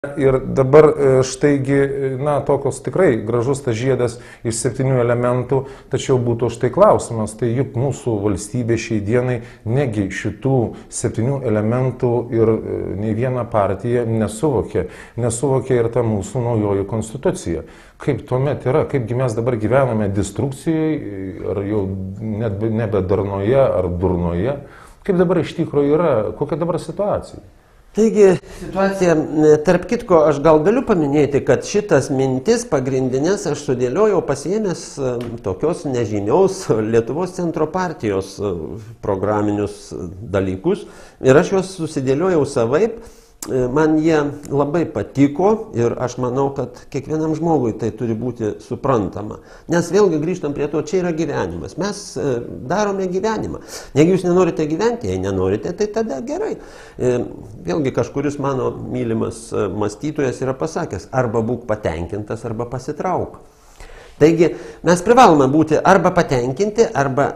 Ir dabar štaigi, tokios tikrai gražus tas žiedas iš 7 elementų, tačiau būtų štai klausimas, tai juk mūsų valstybė šiai dienai negi šitų 7 elementų ir nei viena partija nesuvokė ir ta mūsų naujoji konstitucija. Kaip tuomet yra, kaipgi mes dabar gyvename destrukcijai, ar jau nebe darnoje, ar durnoje, kaip dabar iš tikrųjų yra, kokia dabar situacija? Taigi, situacija, tarp kitko, aš gal galiu paminėti, kad šitas mintis pagrindinės aš sudėliojau pasiėmęs tokios nežymiaus Lietuvos centro partijos programinius dalykus ir aš juos susidėliojau savaip. Man jie labai patiko ir aš manau, kad kiekvienam žmogui tai turi būti suprantama. Nes vėlgi grįžtam prie to, čia yra gyvenimas. Mes darome gyvenimą. Jeigu jūs nenorite gyventi, jei nenorite, tai tada gerai. Vėlgi kažkuris mano mylimas mąstytojas yra pasakęs, arba būk patenkintas, arba pasitrauk. Taigi mes privalome būti arba patenkinti, arba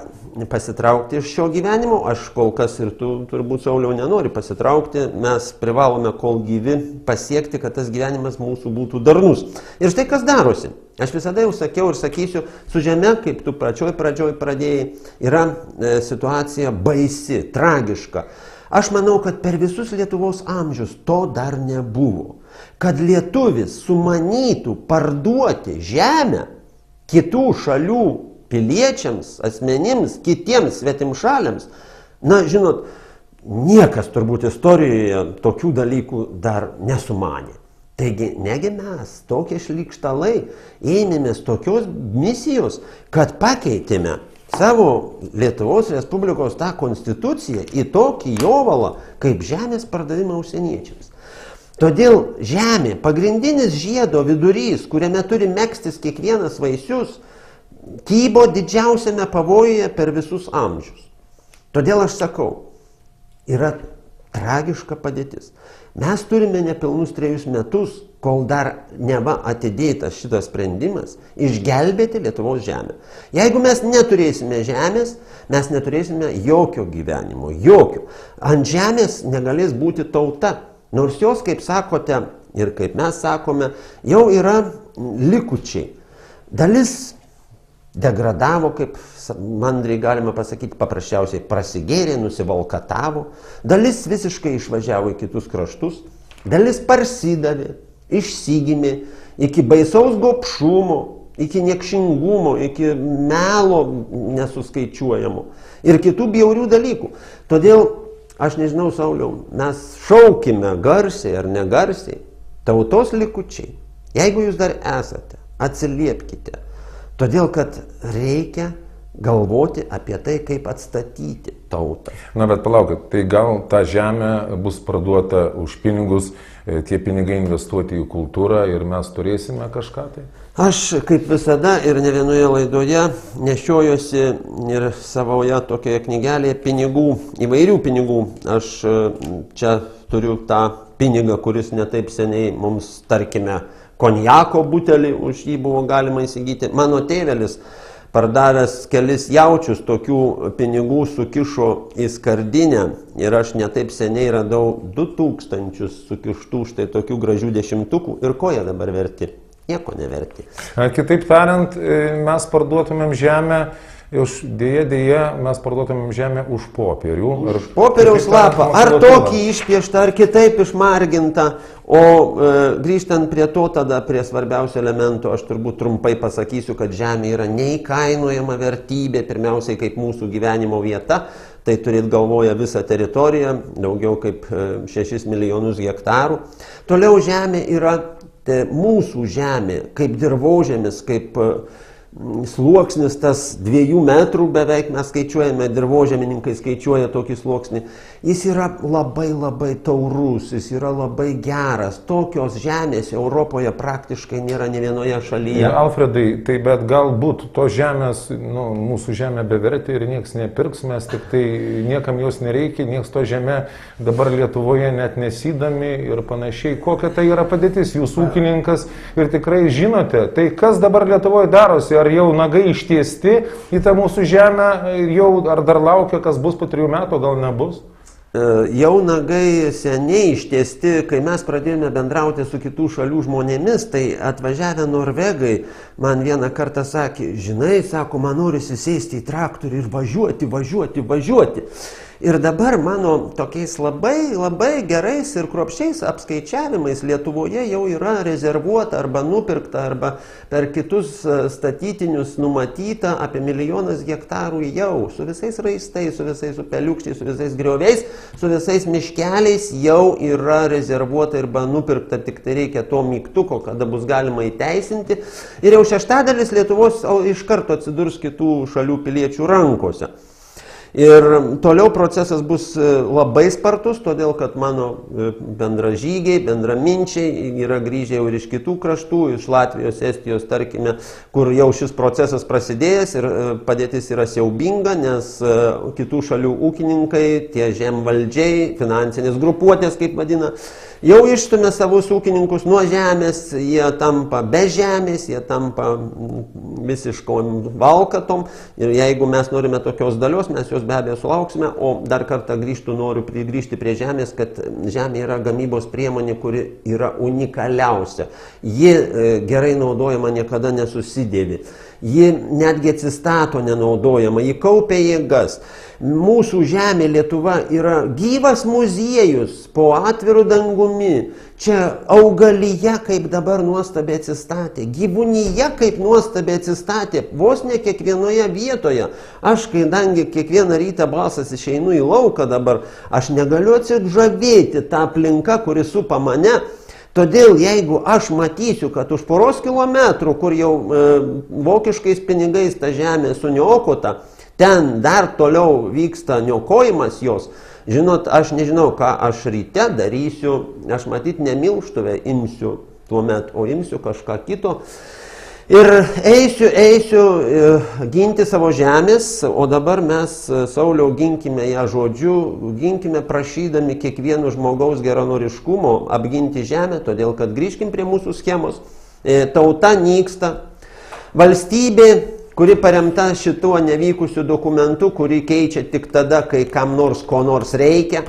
pasitraukti iš šio gyvenimo. Aš kol kas ir tu turbūt, Sauliau, nenori pasitraukti. Mes privalome kol gyvi pasiekti, kad tas gyvenimas mūsų būtų darnus. Ir štai kas darosi. Aš visada jau sakiau ir sakysiu, su žeme, kaip tu pradžioj pradėjai, yra situacija baisi, tragiška. Aš manau, kad per visus Lietuvos amžius to dar nebuvo. Kad lietuvis sumanytų parduoti žemę kitų šalių piliečiams, asmenims, kitiems svetimšaliams, žinot, niekas turbūt istorijoje tokių dalykų dar nesumanė. Taigi, negi mes, tokie šlykštalai, ėmėmės tokios misijos, kad pakeitėme savo Lietuvos Respublikos tą konstituciją į tokį jovalą, kaip žemės pardavimą užsieniečiams. Todėl žemė, pagrindinis žiedo vidurys, kuriame turi megztis kiekvienas vaisius, kybo didžiausiame pavojuje per visus amžius. Todėl aš sakau, yra tragiška padėtis. Mes turime nepilnus 3 metus, kol dar neva atidėtas šitas sprendimas, išgelbėti Lietuvos žemę. Jeigu mes neturėsime žemės, mes neturėsime jokio gyvenimo, jokio. Ant žemės negalės būti tauta, nors jos, kaip sakote ir kaip mes sakome, jau yra likučiai. Dalis degradavo, kaip mandriai galima pasakyti, paprasčiausiai prasigėrė, nusivalkatavo, dalis visiškai išvažiavo į kitus kraštus, dalis parsidavė, išsigimė iki baisaus gobšumo, iki niekšingumo, iki melo nesuskaičiuojamo ir kitų bjaurių dalykų. Todėl, aš nežinau, Sauliau, mes šaukime garsiai ar negarsiai, tautos likučiai. Jeigu jūs dar esate, atsiliepkite. Todėl, kad reikia galvoti apie tai, kaip atstatyti tautą. Bet palaukit, tai gal ta žemė bus parduota už pinigus, tie pinigai investuoti į kultūrą ir mes turėsime kažką tai? Aš, kaip visada ir ne vienoje laidoje, nešiojuosi ir savoje tokioje knygelėje pinigų, įvairių pinigų. Aš čia turiu tą pinigą, kuris netaip seniai mums, tarkime, konjako butelį, už jį buvo galima įsigyti. Mano tėvelis, pardavęs kelis jaučius, tokių pinigų sukišo į skardinę ir aš netaip seniai radau 2000 sukištų štai tokių gražių dešimtukų. Ir ko jie dabar verti? Nieko neverti. Kitaip tariant, mes parduotumėm žemę, dėja, mes parduotumėm žemę už popierių. Už popieriaus lapą, ar tokį išpieštą, ar kitaip išmargintą. O grįžtant prie to, tada prie svarbiausio elemento, aš turbūt trumpai pasakysiu, kad žemė yra neįkainojama vertybė, pirmiausiai kaip mūsų gyvenimo vieta. Tai turėt galvoje visą teritoriją, daugiau kaip 6 milijonus hektarų. Toliau žemė yra mūsų žemė, kaip dirvožemis, kaip sluoksnis, tas 2 metrų beveik mes skaičiuojame, dirvožemininkai skaičiuoja tokį sluoksnį. Jis yra labai labai taurus, jis yra labai geras. Tokios žemės Europoje praktiškai nėra ne vienoje šalyje. Alfredai, tai bet galbūt to žemės, mūsų žemė bevertė ir nieks nepirks, mes tik tai niekam jos nereikia, nieks to žemė dabar Lietuvoje net nesydami ir panašiai. Kokia tai yra padėtis? Jūs ūkininkas ir tikrai žinote, tai kas dabar Lietuvoje darosi? Ar jau nagai ištiesti į tą mūsų žemę ir jau ar dar laukia, kas bus po 3 metų, gal nebus? jau nagai seniai ištiesti, kai mes pradėjome bendrauti su kitų šalių žmonėmis, tai atvažiavę norvegai man vieną kartą sakė, žinai, sako, man norisi sėsti į traktorių ir važiuoti. Ir dabar mano tokiais labai gerais ir kruopščiais apskaičiavimais Lietuvoje jau yra rezervuota arba nupirkta arba per kitus statytinius numatyta apie 1 milijonas hektarų jau su visais raistais, su visais upeliukščiais, su visais grioviais, su visais miškeliais jau yra rezervuota arba nupirkta, tik tai reikia to mygtuko, kada bus galima įteisinti. Ir jau 1/6 Lietuvos iš karto atsidurs kitų šalių piliečių rankose. Ir toliau procesas bus labai spartus, todėl kad mano bendražygiai, bendraminčiai yra grįžę jau ir iš kitų kraštų, iš Latvijos, Estijos, tarkime, kur jau šis procesas prasidėjęs ir padėtis yra siaubinga, nes kitų šalių ūkininkai, tie žemvaldžiai, finansinės grupuotės, kaip vadina, jau išstumia savus ūkininkus nuo žemės, jie tampa be žemės, jie tampa visiškom valkatom ir jeigu mes norime tokios dalios, mes jos be abejo sulauksime, o dar kartą noriu grįžti prie žemės, kad žemė yra gamybos priemonė, kuri yra unikaliausia. Ji gerai naudojama niekada nesusidėvi. Ji netgi atsistato nenaudojama, ji kaupia jėgas. Mūsų žemė Lietuva yra gyvas muziejus po atviru dangumi. Čia augalija kaip dabar nuostabiai atsistatė, gyvūnyje kaip nuostabiai atsistatė, vos ne kiekvienoje vietoje. Aš, kadangi kiekvieną rytą balsas išeinu į lauką dabar, aš negaliu atsižavėti tą aplinką, kuri supa mane. Todėl, jeigu aš matysiu, kad už poros kilometrų, kur jau vokiškais pinigais ta žemė suniokota, ten dar toliau vyksta niokojimas jos, žinot, aš nežinau, ką aš ryte darysiu, aš matyt ne milštuvę imsiu tuomet, o imsiu kažką kito. Ir eisiu ginti savo žemės, o dabar mes, Sauliau, ginkime ją žodžiu, ginkime prašydami kiekvieno žmogaus geranoriškumo apginti žemę, todėl kad grįžkim prie mūsų schemos, tauta nyksta, valstybė, kuri paremta šituo nevykusiu dokumentu, kurį keičia tik tada, kai kam nors ko nors reikia.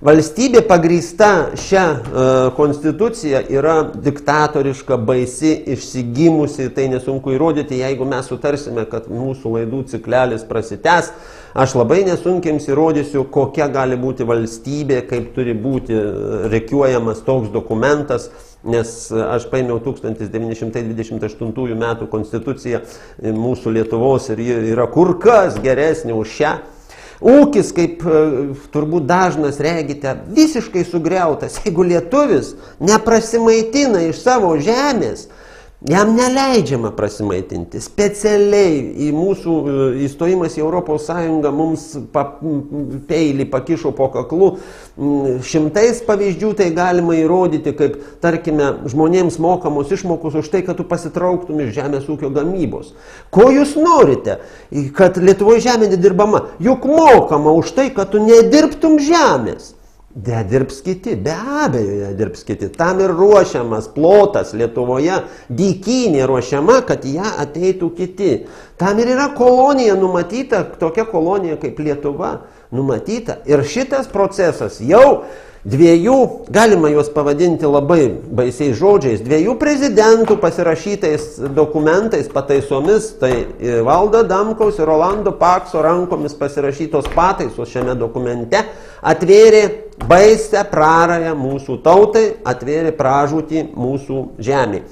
Valstybė pagrįsta šią konstituciją yra diktatoriška, baisi, išsigimusi, tai nesunku įrodyti, jeigu mes sutarsime, kad mūsų laidų ciklelis prasitęs. Aš labai nesunkiai jums įrodysiu, kokia gali būti valstybė, kaip turi būti rekiuojamas toks dokumentas, nes aš paėmiau 1928 metų konstituciją mūsų Lietuvos ir ji yra kur kas geresnė už šią. Ūkis, kaip turbūt dažnas regite, visiškai sugriautas. Jeigu lietuvis neprasimaitina iš savo žemės, jam neleidžiama prasimaitinti. Specialiai į mūsų įstojimas į Europos Sąjungą mums peilį pakišo po kaklu. Šimtais pavyzdžių tai galima įrodyti, kaip, tarkime, žmonėms mokamos išmokos už tai, kad tu pasitrauktum iš žemės ūkio gamybos. Ko jūs norite, kad Lietuvoje žemė nedirbama? Juk mokama už tai, kad tu nedirbtum žemės. Dirbs kiti, be abejo, dirbs kiti. Tam ir ruošiamas plotas Lietuvoje, dykynė ruošiama, kad ją ateitų kiti. Tam ir yra kolonija numatyta, tokia kolonija kaip Lietuva numatyta. Ir šitas procesas jau dviejų, galima juos pavadinti labai baisiais žodžiais, dviejų prezidentų pasirašytais dokumentais, pataisomis, tai Valdo Adamkaus ir Rolando Pakso rankomis pasirašytos pataisos šiame dokumente, atvėrė baisę prarąją mūsų tautai, atvėrė pražūtį mūsų žemė.